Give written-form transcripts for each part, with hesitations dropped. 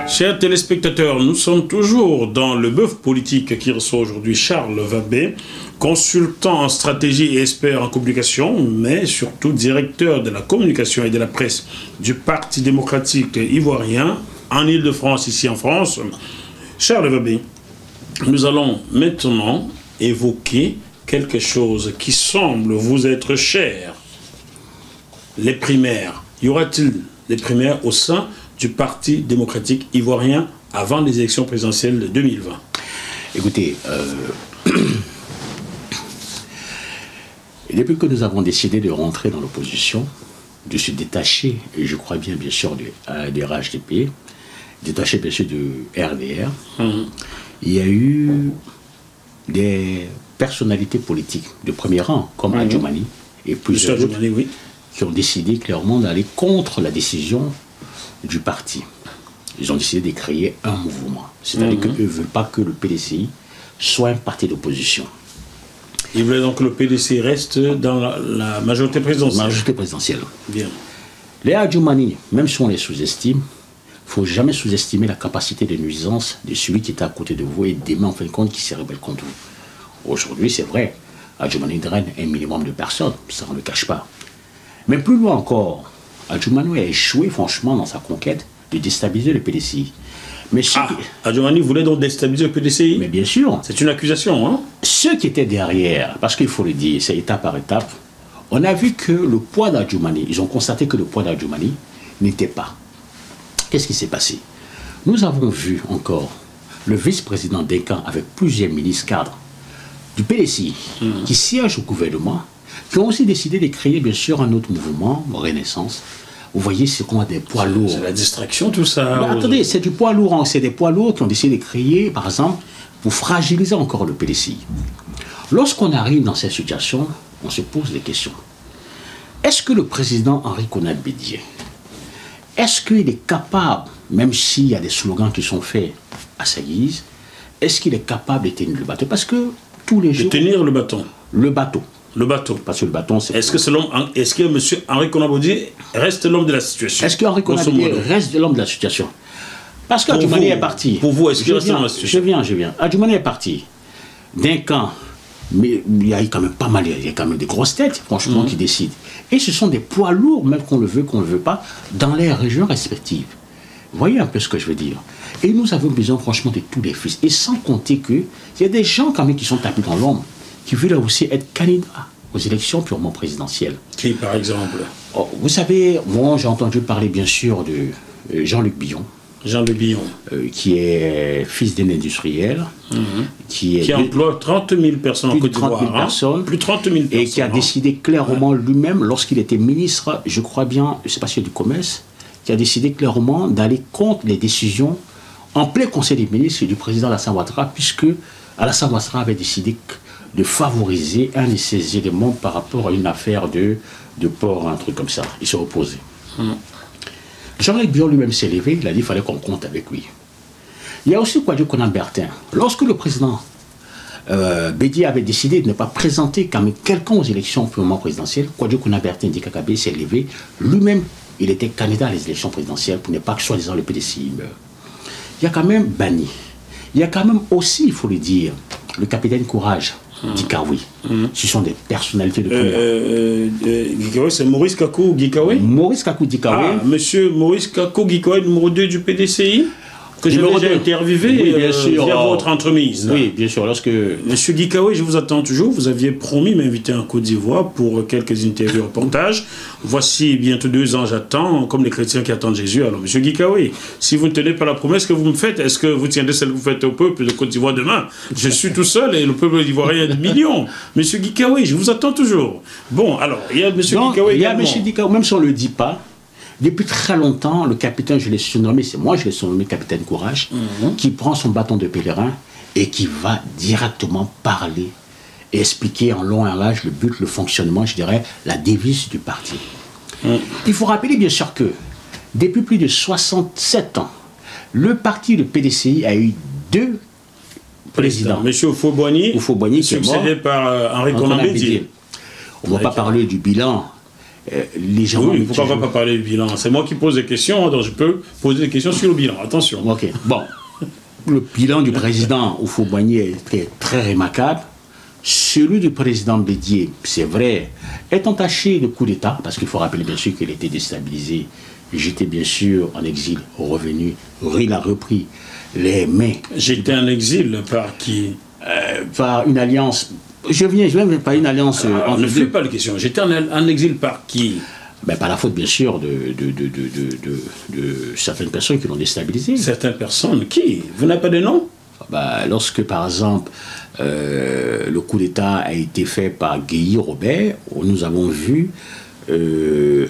Chers téléspectateurs, nous sommes toujours dans le bœuf politique qui reçoit aujourd'hui Charles Vabé, consultant en stratégie et expert en communication, mais surtout directeur de la communication et de la presse du Parti démocratique ivoirien en Île-de-France, ici en France. Charles Vabé, nous allons maintenant évoquer quelque chose qui semble vous être cher. Les primaires. Y aura-t-il des primaires au sein du Parti démocratique ivoirien avant les élections présidentielles de 2020? Écoutez, depuis que nous avons décidé de rentrer dans l'opposition, de se détacher, et je crois bien sûr du RHDP, détaché bien sûr du RDR, il y a eu des personnalités politiques de premier rang, comme Adjoumani et plusieurs autres, qui ont décidé clairement d'aller contre la décision du parti. Ils ont décidé de créer un mouvement. C'est-à-dire qu'eux ne veulent pas que le PDCI soit un parti d'opposition. Ils veulent donc que le PDCI reste dans la majorité présidentielle. Majorité présidentielle. Bien. Les Adjoumani, même si on les sous-estime, il ne faut jamais sous-estimer la capacité de nuisance de celui qui est à côté de vous et demain, en fin de compte, qui se rebelle contre vous. Aujourd'hui, c'est vrai, Adjoumani draine un minimum de personnes, ça on ne le cache pas. Mais plus loin encore, Adjoumani a échoué franchement dans sa conquête de déstabiliser le PDCI. Mais Adjoumani voulait donc déstabiliser le PDCI? Mais bien sûr. C'est une accusation, hein? Ceux qui étaient derrière, parce qu'il faut le dire, c'est étape par étape, on a vu que le poids d'Adjoumani, ils ont constaté que le poids d'Adjoumani n'était pas. Qu'est-ce qui s'est passé? Nous avons vu encore le vice-président Denkan avec plusieurs ministres cadres du PDCI qui siègent au gouvernement, qui ont aussi décidé de créer bien sûr un autre mouvement, Renaissance. Vous voyez, c'est qu'on a des poids lourds. C'est la distraction, tout ça. Mais attendez, c'est du poids lourd. Hein. C'est des poids lourds qui ont décidé de créer, par exemple, pour fragiliser encore le PDCI. Lorsqu'on arrive dans cette situation, on se pose des questions. Est-ce que le président Henri Konan Bédié, est-ce qu'il est capable, même s'il y a des slogans qui sont faits à sa guise, est-ce qu'il est capable de tenir le bateau? Parce que tous les jours... De tenir le bâton. Le bateau. Le bateau. Parce que le bâton, c'est... Est-ce que M. Henri Konan Bédié reste l'homme de la situation? Est-ce qu'Henri Konan Bédié reste l'homme de la situation? Parce qu'Adjoumani est parti. Pour vous, est-ce qu'il reste l'homme de la situation? Je viens. Adjoumani est parti d'un camp, mais il y a quand même pas mal, il y a quand même des grosses têtes, franchement, qui décident. Et ce sont des poids lourds, même qu'on le veut, qu'on ne le veut pas, dans les régions respectives. Vous voyez un peu ce que je veux dire? Et nous avons besoin, franchement, de tous les fils. Et sans compter qu'il y a des gens, quand même, qui sont tapis dans l'ombre, qui veulent aussi être candidats aux élections purement présidentielles. Qui, par exemple? Vous savez, moi, j'ai entendu parler, bien sûr, de Jean-Luc Billon. Jean-Luc Billon. Qui est fils d'un industriel. Qui emploie 30 000 personnes en Côte d'Ivoire. Plus de 30 000 personnes. Et qui a décidé clairement lui-même, lorsqu'il était ministre, je crois bien, je ne sais pas si c'est du commerce, qui a décidé clairement d'aller contre les décisions en plein conseil des ministres du président Alassane Ouattara, puisque Alassane Ouattara avait décidé de favoriser un de ses éléments par rapport à une affaire de port, un truc comme ça. Il s'est opposé. Jean-Luc Billon lui-même s'est levé, il a dit qu'il fallait qu'on compte avec lui. Il y a aussi Kouadio Konan Bertin. Lorsque le président Bédié avait décidé de ne pas présenter quelqu'un aux élections purement présidentielles, Kouadio Konan Bertin dit qu'Akabé s'est levé. Lui-même, il était candidat à les élections présidentielles pour ne pas que soi-disant le PDCI meure. Il y a quand même Bani. Il y a quand même aussi, il faut le dire, le capitaine Courage. Gikawe. Ce sont des personnalités de première. Gikawe, c'est Maurice Kakou Gikawe? Maurice Kakou Gikawe. Monsieur Maurice Kakou Gikawe, numéro 2 du PDCI, que j'ai déjà interviewé via votre entremise. Oui, bien sûr. Monsieur Gikawe, je vous attends toujours. Vous aviez promis m'inviter en Côte d'Ivoire pour quelques interviews reportages. Voici bientôt 2 ans, j'attends, comme les chrétiens qui attendent Jésus. Alors, monsieur Gikawe, si vous ne tenez pas la promesse que vous me faites, est-ce que vous tiendrez celle que vous faites au peuple de Côte d'Ivoire demain? Je suis tout seul et le peuple ivoirien est de millions. Monsieur Gikawe, je vous attends toujours. Bon, alors, il y a monsieur Gikawe également. Il y a monsieur Gikawe, même si on ne le dit pas, depuis très longtemps, le capitaine, je l'ai surnommé, c'est moi, je l'ai surnommé capitaine Courage, qui prend son bâton de pèlerin et qui va directement parler et expliquer en long et en large le but, le fonctionnement, je dirais, la devise du parti. Il faut rappeler bien sûr que depuis plus de 67 ans, le parti, le PDCI, a eu 2 présidents. Monsieur Houphouët-Boigny, succédé par Henri Konan Bédié. On ne va pas parler du bilan. Les gens oui, pourquoi on ne va pas parler du bilan? C'est moi qui pose des questions, donc je peux poser des questions sur le bilan. Attention. Ok, bon. Le bilan du président Houphouët-Boigny était très remarquable. Celui du président Bédié, c'est vrai, est entaché de coup d'État, parce qu'il faut rappeler bien sûr qu'il était déstabilisé. J'étais bien sûr en exil, revenu, il a repris les mains. J'étais en exil par qui? Par une alliance. Je viens par une alliance. Ne fais pas la question. J'étais en exil par qui? Par la faute bien sûr de certaines personnes qui l'ont déstabilisé. Certaines personnes? Qui? Vous n'avez pas de nom? Lorsque par exemple le coup d'État a été fait par Guéhi Robert, nous avons vu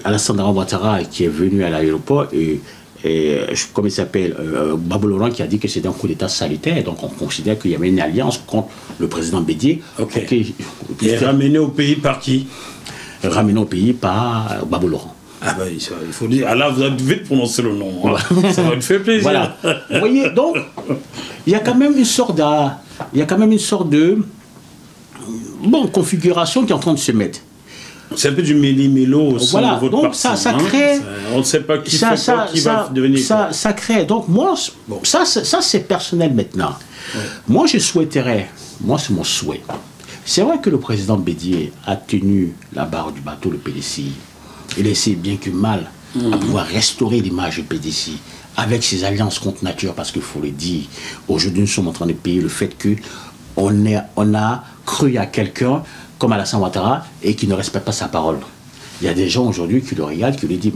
Alassane Ouattara qui est venu à l'aéroport et comment il s'appelle, Babou Laurent qui a dit que c'était un coup d'État salutaire, donc on considère qu'il y avait une alliance contre le président Bédié. Et ramené au pays par qui? Ramené au pays par Babou Laurent. Ah ben, il faut dire, là vous avez vite prononcé le nom, hein. Ça va me faire plaisir. Voilà. Vous voyez, donc, il y a quand même une sorte de configuration qui est en train de se mettre. C'est un peu du méli-mélo au sein de votre parti. Ça crée... on ne sait pas qui va devenir. Ça crée. Donc moi, ça c'est personnel maintenant. Ouais. Moi je souhaiterais, c'est mon souhait. C'est vrai que le président Bédié a tenu la barre du bateau, le PDCI. Il essaie bien que mal à pouvoir restaurer l'image du PDCI avec ses alliances contre nature, parce qu'il faut le dire, aujourd'hui nous sommes en train de payer le fait qu'on a cru à quelqu'un comme Alassane Ouattara et qui ne respecte pas sa parole. Il y a des gens aujourd'hui qui le regardent, qui lui disent,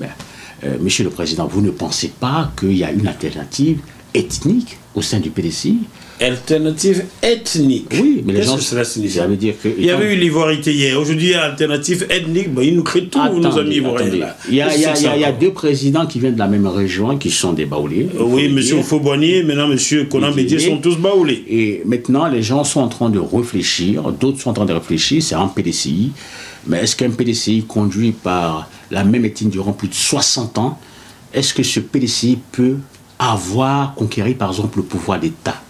monsieur le président, vous ne pensez pas qu'il y a une alternative ethnique au sein du PDCI? Alternative ethnique? Oui, mais les gens... Cela signifie? Ça veut dire que... Il y avait eu l'ivoirité hier. Aujourd'hui, il y a alternative ethnique. Ils nous créent tous nos amis ivoiriens. Il y a 2 présidents qui viennent de la même région, qui sont des Baoulés. Oui, M. Houphouët-Boigny et maintenant M. Konan Bédié sont tous Baoulés. Et maintenant, les gens sont en train de réfléchir. D'autres sont en train de réfléchir. C'est un PDCI. Mais est-ce qu'un PDCI conduit par la même ethnie durant plus de 60 ans, est-ce que ce PDCI peut conquérir, par exemple, le pouvoir d'État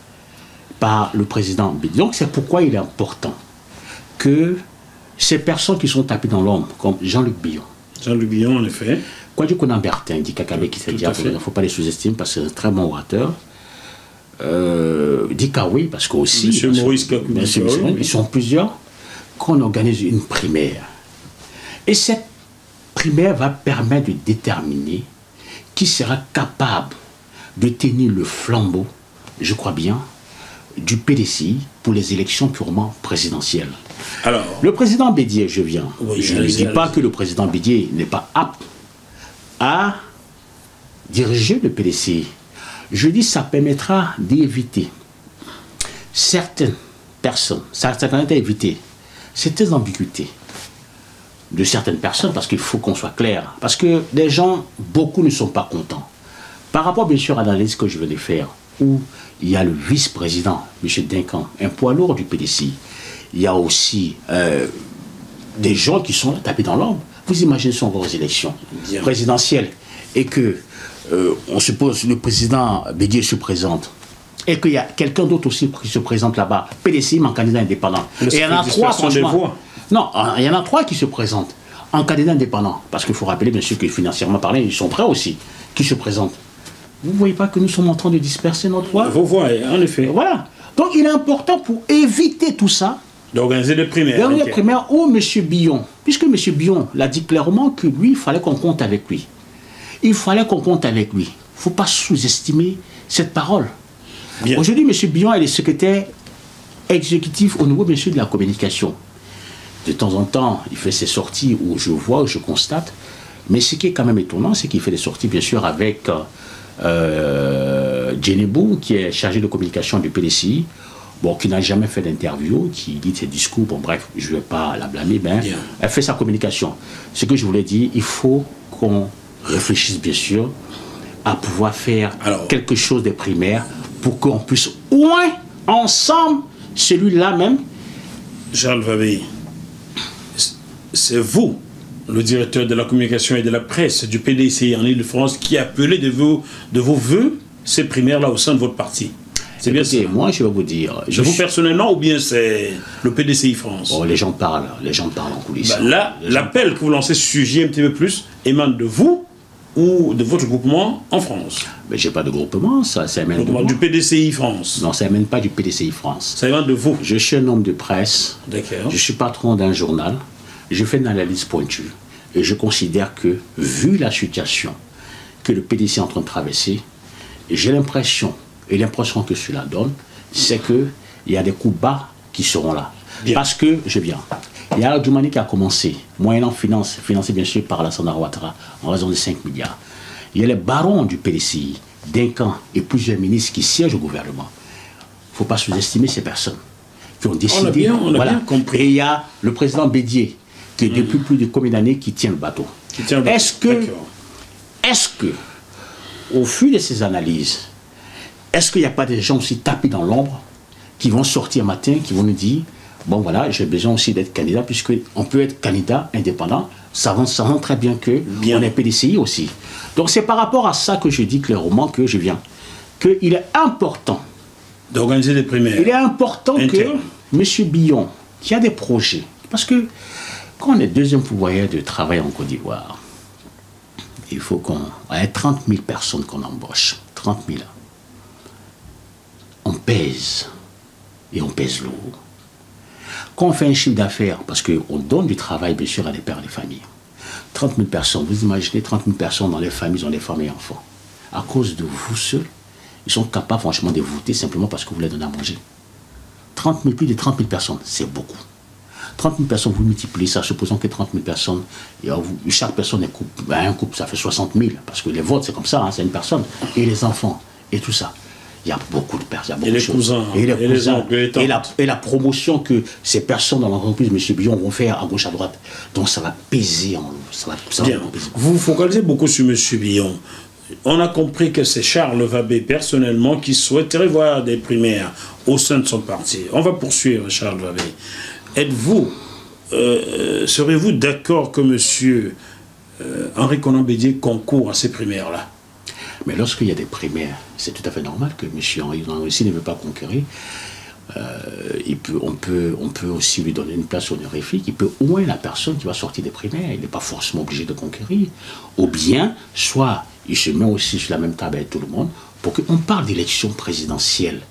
par le président Bédié? Donc c'est pourquoi il est important que ces personnes qui sont tapées dans l'ombre, comme Jean-Luc Billon. Jean-Luc Billon, en effet. Kwadjo Konan Bertin, dit Kakabe qui s'est dit, il ne faut pas les sous-estimer parce que c'est un très bon orateur. Dit Kawi, parce que aussi... Monsieur Maurice Kakou. Ils sont plusieurs, qu'on organise une primaire. Et cette primaire va permettre de déterminer qui sera capable de tenir le flambeau, je crois bien, du PDCI pour les élections purement présidentielles. Alors, le président Bédié, je ne dis pas que le président Bédié n'est pas apte à diriger le PDCI. Je dis que ça permettra d'éviter certaines personnes, ça permettra d'éviter certaines ambiguïtés de certaines personnes, parce qu'il faut qu'on soit clair. Parce que des gens, beaucoup ne sont pas contents. Par rapport bien sûr à l'analyse que je vais faire, où il y a le vice-président, M. Duncan, un poids lourd du PDCI. Il y a aussi des gens qui sont tapés dans l'ombre. Vous imaginez si on va aux élections présidentielles et que on suppose le président Bédié se présente et qu'il y a quelqu'un d'autre aussi qui se présente là-bas, PDCI en candidat indépendant. Et il y en a 3, franchement. Non, il y en a 3 qui se présentent en candidat indépendant. Parce qu'il faut rappeler, bien sûr, que financièrement parlant, ils sont prêts aussi, qui se présentent. Vous ne voyez pas que nous sommes en train de disperser notre voix? Vous voyez, en effet. Voilà. Donc il est important pour éviter tout ça, d'organiser des primaires. D'organiser des primaires où M. Billon, puisque M. Billon l'a dit clairement que lui, il fallait qu'on compte avec lui. Il fallait qu'on compte avec lui. Il ne faut pas sous-estimer cette parole. Aujourd'hui, M. Billon est le secrétaire exécutif au niveau, bien sûr, de la communication. De temps en temps, il fait ses sorties où je vois, où je constate. Mais ce qui est quand même étonnant, c'est qu'il fait des sorties, bien sûr, avec Djenebou, qui est chargé de communication du PDCI, bon, qui n'a jamais fait d'interview, qui dit ses discours, bon bref, je ne vais pas la blâmer, mais elle fait sa communication. Ce que je voulais dire, il faut qu'on réfléchisse, bien sûr, à pouvoir faire quelque chose de primaire pour qu'on puisse au moins ensemble, celui-là même. Charles Vabé, c'est vous, le directeur de la communication et de la presse du PDCI en Ile-de-France, qui appelez de vos voeux ces primaires-là au sein de votre parti. C'est bien ça. Moi, je vais vous dire. Vous personnellement ou bien c'est le PDCI France? Bon, les gens parlent en coulisses. Bah là, l'appel que vous lancez sur JMTV+, émane de vous ou de votre groupement en France? Mais j'ai pas de groupement, ça émane de du PDCI France? Non, ça émane pas du PDCI France. Ça émane de vous? Je suis un homme de presse. D'accord. Je suis patron d'un journal. Je fais une analyse pointue. Et je considère que, vu la situation que le PDCI est en train de traverser, j'ai l'impression, et l'impression que cela donne, c'est qu'il y a des coups bas qui seront là. Bien. Parce que, il y a Doumani qui a commencé, moyennant financé bien sûr par Alassane Ouattara, en raison de 5 milliards. Il y a les barons du PDCI, Duncan et plusieurs ministres qui siègent au gouvernement. Il ne faut pas sous-estimer ces personnes qui ont décidé. On a bien compris. Et il y a le président Bédier, qui depuis plus de combien d'années qui tient le bateau. Est-ce que, au fil de ces analyses, est-ce qu'il n'y a pas des gens aussi tapis dans l'ombre qui vont sortir un matin, qui vont nous dire, bon voilà, j'ai besoin aussi d'être candidat, puisqu'on peut être candidat indépendant, savant très bien qu'on est PDCI aussi. Donc c'est par rapport à ça que je dis clairement que je viens. Qu'il est important d'organiser des primaires. Il est important que M. Billon, qui a des projets, parce que quand on est deuxième pourvoyeur de travail en Côte d'Ivoire, il faut qu'on ait 30 000 personnes qu'on embauche. 30 000. On pèse. Et on pèse lourd. Quand on fait un chiffre d'affaires, parce qu'on donne du travail, bien sûr, à des pères et des familles. 30 000 personnes, vous imaginez 30 000 personnes dans les familles, ils ont des femmes et enfants. À cause de vous seuls, ils sont capables, franchement, de voter simplement parce que vous les donnez à manger. Plus de 30 000 personnes, c'est beaucoup. 30 000 personnes, vous multipliez ça, supposons que 30 000 personnes, et chaque personne est couple, un couple, ça fait 60 000, parce que les votes, c'est comme ça, hein, c'est une personne, et les enfants, et tout ça. Il y a beaucoup de personnes, il y a beaucoup de choses. Et les oncles, et la promotion que ces personnes dans l'entreprise, M. Billon, vont faire à gauche, à droite. Donc ça va peser en ça va peser. Vous vous focalisez beaucoup sur M. Billon. On a compris que c'est Charles Vabé, personnellement, qui souhaiterait voir des primaires au sein de son parti. On va poursuivre, Charles Vabé. Serez-vous d'accord que M. Henri Konan Bédié concourt à ces primaires-là? Mais lorsqu'il y a des primaires, c'est tout à fait normal que M. Henri Konan Bédié ne veut pas conquérir. On peut aussi lui donner une place honorifique. Il peut au moins la personne qui va sortir des primaires. Il n'est pas forcément obligé de conquérir. Ou bien, soit il se met aussi sur la même table avec tout le monde pour qu'on parle d'élection présidentielle.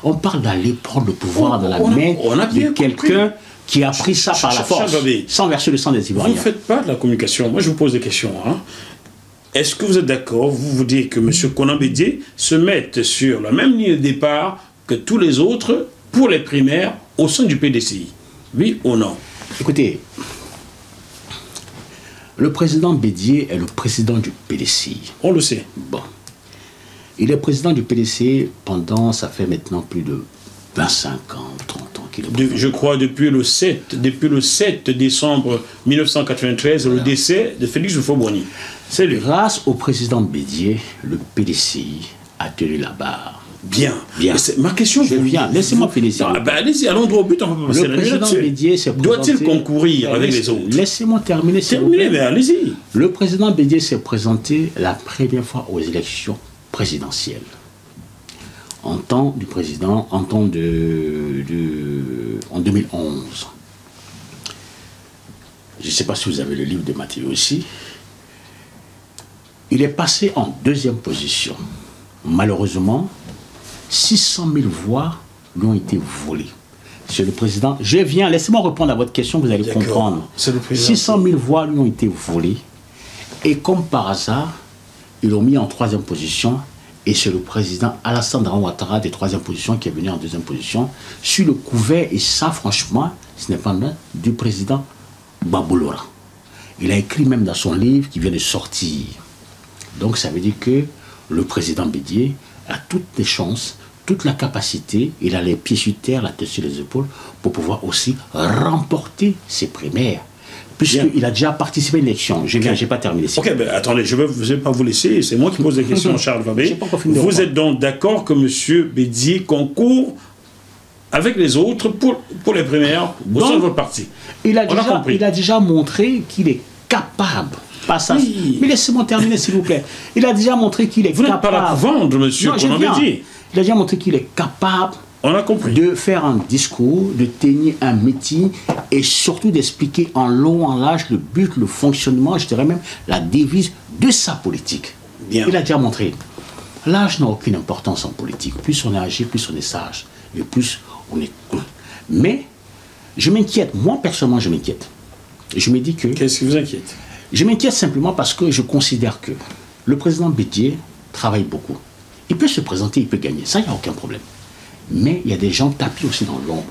On parle d'aller prendre le pouvoir dans la main de quelqu'un qui a pris ça par la force, sans verser le sang des Ivoiriens. Vous ne faites pas de la communication. Moi, je vous pose des questions. Hein. Est-ce que vous êtes d'accord, vous dites que M. Konan Bédié se mette sur la même ligne de départ que tous les autres pour les primaires au sein du PDCI? Oui ou non? Écoutez, le président Bédié est le président du PDCI. On le sait. Bon. Il est président du PDCI pendant, ça fait maintenant plus de 25 ans, 30 ans qu'il est président. Je crois depuis le 7 décembre 1993, voilà. Le décès de Félix Houphouët-Boigny. C'est lui. Grâce au président Bédié, le PDCI a tenu la barre. Bien. Ma question, laissez-moi finir. Allez-y, allons droit au but. On va passer le président Bédié s'est présenté... Doit-il concourir avec les autres? Laissez-moi terminer. Terminez, mais allez-y. Le président Bédié s'est présenté la première fois aux élections présidentielles. En 2011. Je ne sais pas si vous avez le livre de Mathieu aussi. Il est passé en deuxième position. Malheureusement, 600 000 voix lui ont été volées. Monsieur le Président, laissez-moi répondre à votre question, vous allez comprendre. 600 000 voix lui ont été volées. Et comme par hasard, ils l'ont mis en troisième position. Et c'est le président Alassane Ouattara de troisième position qui est venu en deuxième position sur le couvert, et ça franchement, ce n'est pas mal, du président Babou Laurent. Il a écrit même dans son livre qui vient de sortir. Donc ça veut dire que le président Bédié a toutes les chances, toute la capacité, il a les pieds sur terre, la tête sur les épaules, pour pouvoir aussi remporter ses primaires. Puisqu'il a déjà participé à l'élection. Je n'ai pas terminé. Ok, ben attendez, je ne vais pas vous laisser. C'est moi qui pose des questions, Charles Vabé. Vous êtes donc d'accord que M. Bédié concourt avec les autres pour les primaires au sein de votre parti. Il a déjà montré qu'il est capable. Pas ça. Oui. Mais laissez-moi terminer, s'il vous plaît. Il a déjà montré qu'il est capable. Vous n'êtes pas là pour vendre, monsieur, qu'on avait dit. Il a déjà montré qu'il est capable. On a compris. De faire un discours, de tenir un meeting et surtout d'expliquer en long, en large le but, le fonctionnement, je dirais même la devise de sa politique. Bien. Il a déjà montré. L'âge n'a aucune importance en politique. Plus on est âgé, plus on est sage. Et plus on est con. Mais je m'inquiète. Moi, personnellement, je m'inquiète. Je me dis que... Qu'est-ce qui vous inquiète? Je m'inquiète simplement parce que je considère que le président Bédié travaille beaucoup. Il peut se présenter, il peut gagner. Ça, il n'y a aucun problème. Mais il y a des gens tapis aussi dans l'ombre.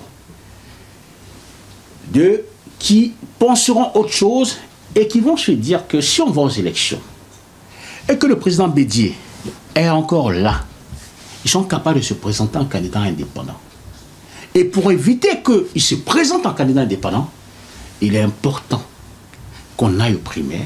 Qui penseront autre chose et qui vont se dire que si on va aux élections et que le président Bédié est encore là, ils sont capables de se présenter en candidat indépendant. Et pour éviter qu'il se présente en candidat indépendant, il est important qu'on aille aux primaires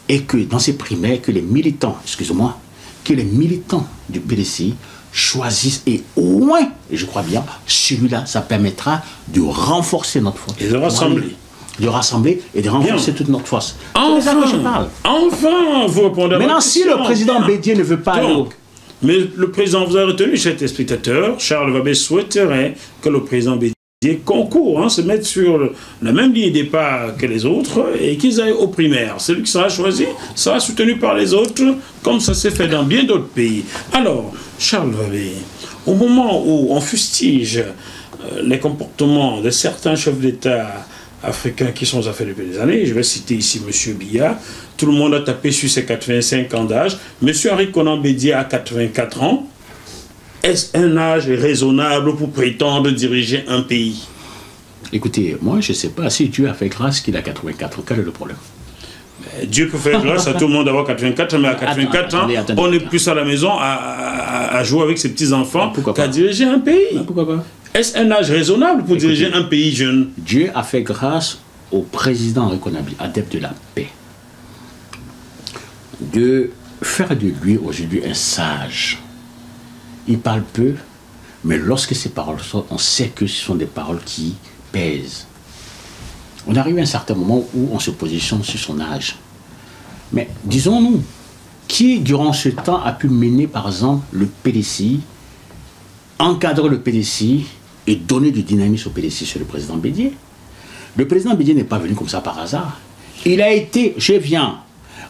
et que dans ces primaires, que les militants, excusez-moi, que les militants du PDCI choisissent et au moins, et je crois bien, celui-là, ça permettra de renforcer notre force. Et de rassembler. De rassembler et de renforcer toute notre force. Enfin, c'est ça que je parle. Enfin, vous répondez à maintenant, si le président Bédié ne veut pas... Donc, mais le président vous a retenu, cher téléspectateur, Charles Vabé souhaiterait que le président Bédié concourt, se mette sur la même ligne de départ que les autres et qu'ils aillent aux primaires. Celui qui sera choisi sera soutenu par les autres, comme ça s'est fait dans bien d'autres pays. Alors, Charles Vabé, au moment où on fustige les comportements de certains chefs d'État africains qui sont aux affaires depuis des années, je vais citer ici M. Biya, tout le monde a tapé sur ses 85 ans d'âge, M. Henri Konan Bédié a 84 ans. Est-ce un âge raisonnable pour prétendre diriger un pays? Écoutez, moi je ne sais pas si Dieu a fait grâce qu'il a 84 ans. Quel est le problème? Dieu peut faire grâce à tout le monde d'avoir 84 ans, mais à 84 ans, on est plus à la maison à jouer avec ses petits-enfants qu'à diriger un pays. Pourquoi pas? Est-ce un âge raisonnable pour diriger un pays jeune? Dieu a fait grâce au président Henri Konan Bédié, adepte de la paix, de faire de lui aujourd'hui un sage. Il parle peu, mais lorsque ces paroles sortent, on sait que ce sont des paroles qui pèsent. On arrive à un certain moment où on se positionne sur son âge. Mais disons-nous, qui durant ce temps a pu mener par exemple le PDCI, encadrer le PDCI et donner du dynamisme au PDCI sur le président Bédié? Le président Bédié n'est pas venu comme ça par hasard. Il a été,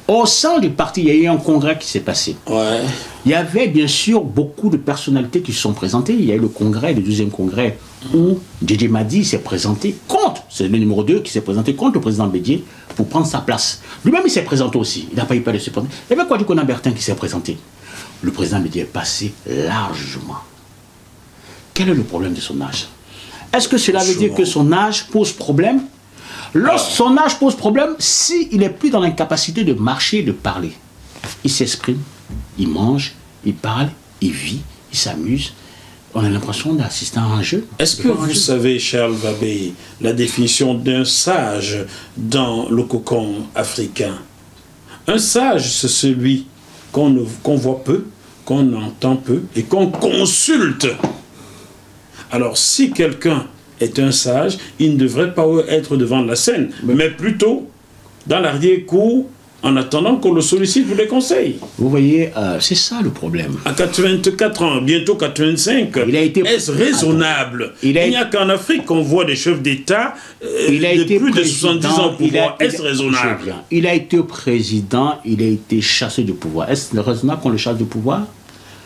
au sein du parti, il y a eu un congrès qui s'est passé. Ouais. Il y avait bien sûr beaucoup de personnalités qui se sont présentées. Il y a eu le congrès, le 12e congrès, où Djidji Madi s'est présenté contre, c'est le numéro 2 qui s'est présenté contre le président Bédié pour prendre sa place. Lui-même, il s'est présenté aussi. Il n'a pas eu peur de se présenter. Il y avait quoi du Konan Bertin qui s'est présenté? Le président Bédié est passé largement. Quel est le problème de son âge? Est-ce que cela veut dire que son âge pose problème? Lorsque son âge pose problème, s'il n'est plus dans l'incapacité de marcher, de parler, il s'exprime, il mange, il parle, il vit, il s'amuse. On a l'impression d'assister à un jeu. Est-ce que vous savez, Charles Vabé, la définition d'un sage dans le cocon africain? Un sage, c'est celui qu'on voit peu, qu'on entend peu et qu'on consulte. Alors, si quelqu'un est un sage, il ne devrait pas être devant la scène, mais plutôt dans l'arrière-cour, en attendant qu'on le sollicite pour des conseils. Vous voyez, c'est ça le problème. À 84 ans, bientôt 85, est-ce raisonnable? Il n'y a qu'en Afrique qu'on voit des chefs d'État de plus de 70 ans au pouvoir. Est-ce raisonnable? Il a été président, il a été chassé du pouvoir. Est-ce raisonnable qu'on le chasse du pouvoir?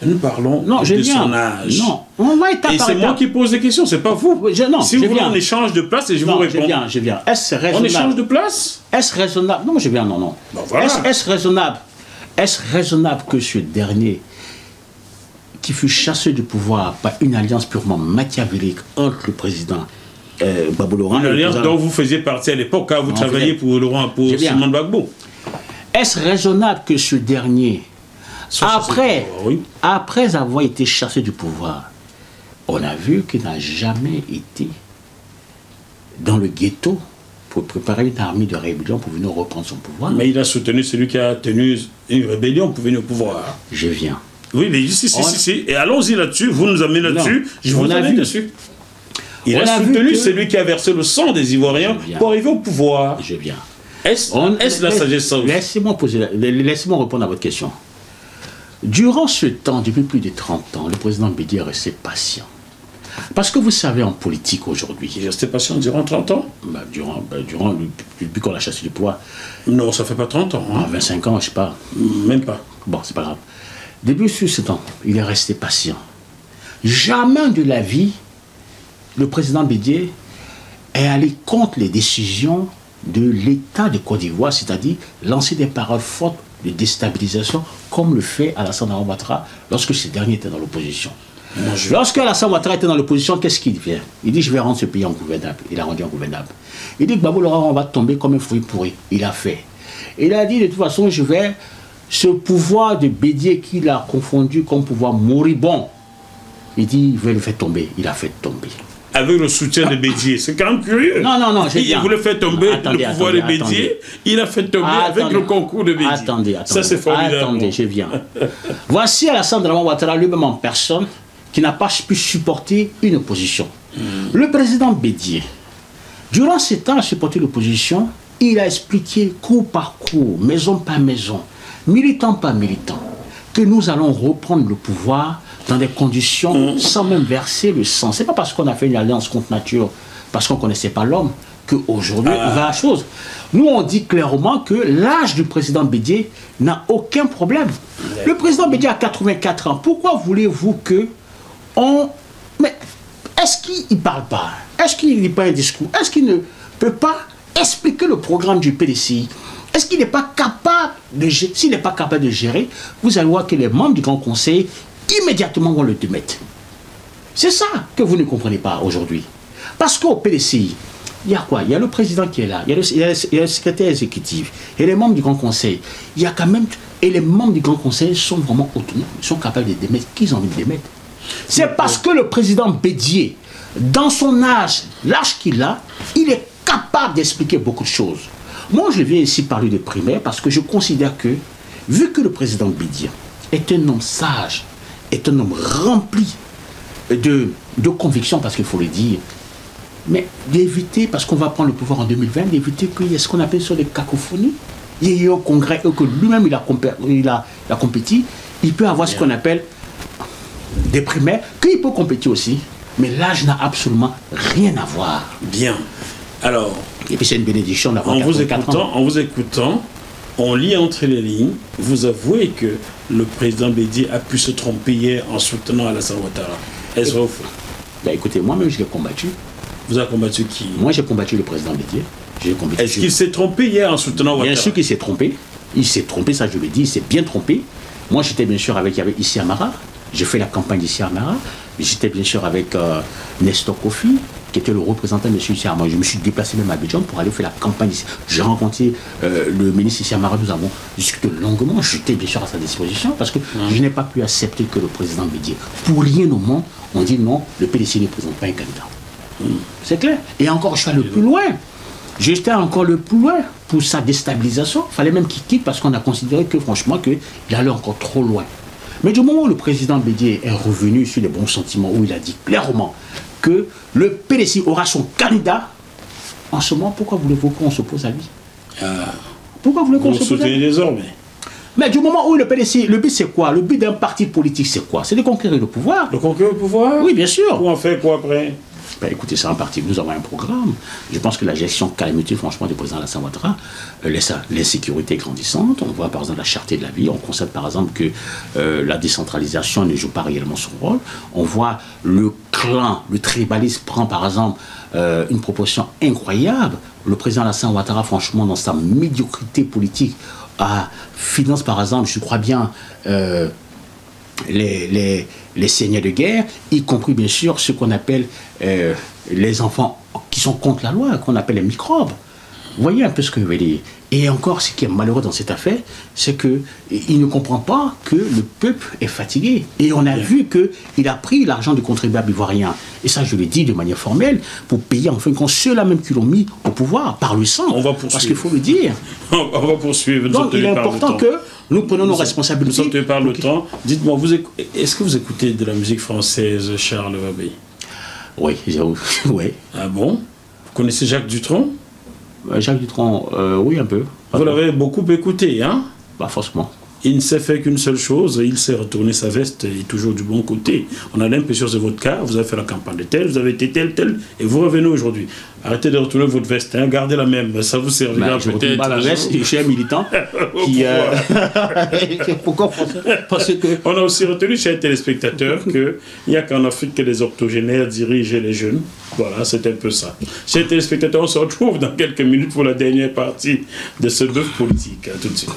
Nous parlons de son âge. Non, on va être et c'est moi qui pose des questions, c'est pas vous. Si vous voulez, on échange de place et je vous réponds. Je viens. Est-ce raisonnable? On échange de place? Est-ce raisonnable? Non, je viens, non. Ben voilà. Est-ce raisonnable? Est-ce raisonnable que ce dernier, qui fut chassé du pouvoir par une alliance purement machiavélique entre le président Gbagbo Laurent... Une alliance dont vous faisiez partie à l'époque, quand vous travailliez pour Simon Gbagbo. Est-ce raisonnable que ce dernier... Après avoir été chassé du pouvoir, on a vu qu'il n'a jamais été dans le ghetto pour préparer une armée de rébellion pour venir reprendre son pouvoir. Mais il a soutenu celui qui a tenu une rébellion pour venir au pouvoir. Je viens. Oui, mais si. Et allons-y là-dessus, vous nous amenez là-dessus, je vous amène dessus. Il a soutenu celui qui a versé le sang des Ivoiriens pour arriver au pouvoir. Je viens. Est-ce la sagesse? Laissez-moi répondre à votre question. Durant ce temps, depuis plus de 30 ans, le président Bédié est resté patient. Parce que vous savez, en politique aujourd'hui... Il est resté patient durant 30 ans? Depuis qu'on l'a chassé du pouvoir. Non, ça fait pas 30 ans. Hein. 25 ans, je sais pas. Même pas. Bon, c'est pas grave. Depuis ce temps, il est resté patient. Jamais de la vie, le président Bédié est allé contre les décisions de l'État de Côte d'Ivoire, c'est-à-dire lancer des paroles fortes de déstabilisation, comme le fait Alassane Ouattara lorsque ce dernier était dans l'opposition. Lorsque Alassane Ouattara était dans l'opposition, qu'est-ce qu'il vient? Il dit: je vais rendre ce pays ingouvernable. Il a rendu ingouvernable. Il dit que Gbagbo Laurent, on va tomber comme un fruit pourri. Il a fait. Il a dit: de toute façon, je vais... Ce pouvoir de Bédié qu'il a confondu comme pouvoir moribond, il dit: je vais le faire tomber. Il a fait tomber. Avec le soutien de Bédié. C'est quand même curieux. Non. Il voulait faire tomber le pouvoir de Bédié. Il a fait tomber avec le concours de Bédié. Attendez. Ça, c'est formidable. Attendez, je viens. Voici Alassane Ouattara lui-même en personne qui n'a pas pu supporter une opposition. Le président Bédié, durant ces temps à supporter l'opposition, il a expliqué cours par cours, maison par maison, militant par militant, que nous allons reprendre le pouvoir dans des conditions sans même verser le sang. Ce n'est pas parce qu'on a fait une alliance contre nature, parce qu'on ne connaissait pas l'homme, qu'aujourd'hui, on va à la chose. Nous, on dit clairement que l'âge du président Bédié n'a aucun problème. Le président Bédié a 84 ans. Pourquoi voulez-vous que on... Mais est-ce qu'il ne parle pas? Est-ce qu'il ne lit pas un discours? Est-ce qu'il ne peut pas expliquer le programme du PDCI? Est-ce qu'il n'est pas capable de gérer? S'il n'est pas capable de gérer, vous allez voir que les membres du Grand Conseil immédiatement vont le démettre. C'est ça que vous ne comprenez pas aujourd'hui. Parce qu'au PDCI, il y a quoi? Il y a le président qui est là, il y a le secrétaire exécutif, et les membres du Grand Conseil. Il y a quand même... Et les membres du Grand Conseil sont vraiment autonomes, ils sont capables de démettre qui ils ont envie de démettre. C'est parce que le président Bédié, dans son âge, l'âge qu'il a, il est capable d'expliquer beaucoup de choses. Moi, je viens ici parler de primaire parce que je considère que, vu que le président Bédié est un homme sage, est un homme rempli de conviction, parce qu'il faut le dire, mais d'éviter, parce qu'on va prendre le pouvoir en 2020, d'éviter qu'il y ait ce qu'on appelle sur des cacophonies. Il y a eu un congrès que lui-même il a compétit, il peut avoir ce qu'on appelle des primaires, qu'il peut compétir aussi, mais l'âge n'a absolument rien à voir. Bien. Alors, et puis c'est une bénédiction d'avoir en vous écoutant, on lit entre les lignes, vous avouez que le président Bédié a pu se tromper hier en soutenant Alassane Ouattara. Est-ce vrai ou faux? Ben écoutez, moi-même je l'ai combattu. Vous avez combattu qui? Moi j'ai combattu le président Bédié. Est-ce qu'il s'est trompé hier en soutenant Ouattara? Bien sûr qu'il s'est trompé. Il s'est trompé, ça je le dis, il s'est bien trompé. Moi j'étais bien sûr avec Issi Amara. J'ai fait la campagne d'Issi Amara. J'étais bien sûr avec Nestor Kofi, qui était le représentant de M. Issi Amara. Je me suis déplacé même à Abidjan pour aller faire la campagne ici. J'ai rencontré le ministre Issi Amara, nous avons discuté longuement. J'étais bien sûr à sa disposition parce que je n'ai pas pu accepter que le président Bédié, pour rien au monde, on dit non, le PDC ne présente pas un candidat. C'est clair. Et encore, je suis allé plus loin. J'étais encore le plus loin pour sa déstabilisation. Il fallait même qu'il quitte parce qu'on a considéré que franchement qu'il allait encore trop loin. Mais du moment où le président Bédié est revenu sur les bons sentiments, où il a dit clairement que le PDC aura son candidat, en ce moment, pourquoi voulez-vous qu'on s'oppose à lui? Pourquoi voulez-vous qu'on s'oppose à lui? Désormais. Mais du moment où le PDC, le but c'est quoi? Le but d'un parti politique c'est quoi? C'est de conquérir le pouvoir. De conquérir le pouvoir? Oui, bien sûr. Pour en faire quoi après? Ben, écoutez, c'est un parti, nous avons un programme. Je pense que la gestion calamiteuse, franchement, du président Alassane Ouattara laisse l'insécurité grandissante. On voit par exemple la cherté de la vie. On constate par exemple que la décentralisation ne joue pas réellement son rôle. On voit le clan, le tribalisme prend par exemple une proportion incroyable. Le président Alassane Ouattara, franchement, dans sa médiocrité politique, finance par exemple, je crois bien, les seigneurs de guerre, y compris bien sûr ce qu'on appelle les enfants qui sont contre la loi, qu'on appelle les microbes. Vous voyez un peu ce que je veux dire. Et encore, ce qui est malheureux dans cette affaire, c'est qu'il ne comprend pas que le peuple est fatigué. Et on a vu qu'il a pris l'argent du contribuable ivoirien, et ça je l'ai dit de manière formelle, pour payer en fin de compte ceux-là même qui l'ont mis au pouvoir, par le sang. On va poursuivre. Parce qu'il faut le dire. On va poursuivre. Donc il est important que nous prenons nos responsabilités. Nous sommes par le temps. Dites-moi, est-ce que vous écoutez de la musique française, Charles Vabé? Oui, oui. Ah bon? Vous connaissez Jacques Dutronc? Jacques Dutronc, oui, un peu. Vous l'avez beaucoup écouté, hein? Pas forcément. Il ne s'est fait qu'une seule chose, il s'est retourné sa veste et toujours du bon côté. On a l'impression que c'est votre cas, vous avez fait la campagne de tel, vous avez été tel, et vous revenez aujourd'hui. Arrêtez de retourner votre veste, hein, gardez la même, ça vous servira peut-être. Je ne pas la veste, je suis un militant. Qui, pourquoi? Parce que... On a aussi retenu chez les téléspectateurs qu'il n'y a qu'en Afrique que les octogénaires dirigent les jeunes. Voilà, c'est un peu ça. Chers les téléspectateurs, on se retrouve dans quelques minutes pour la dernière partie de ce bœuf politique. À tout de suite.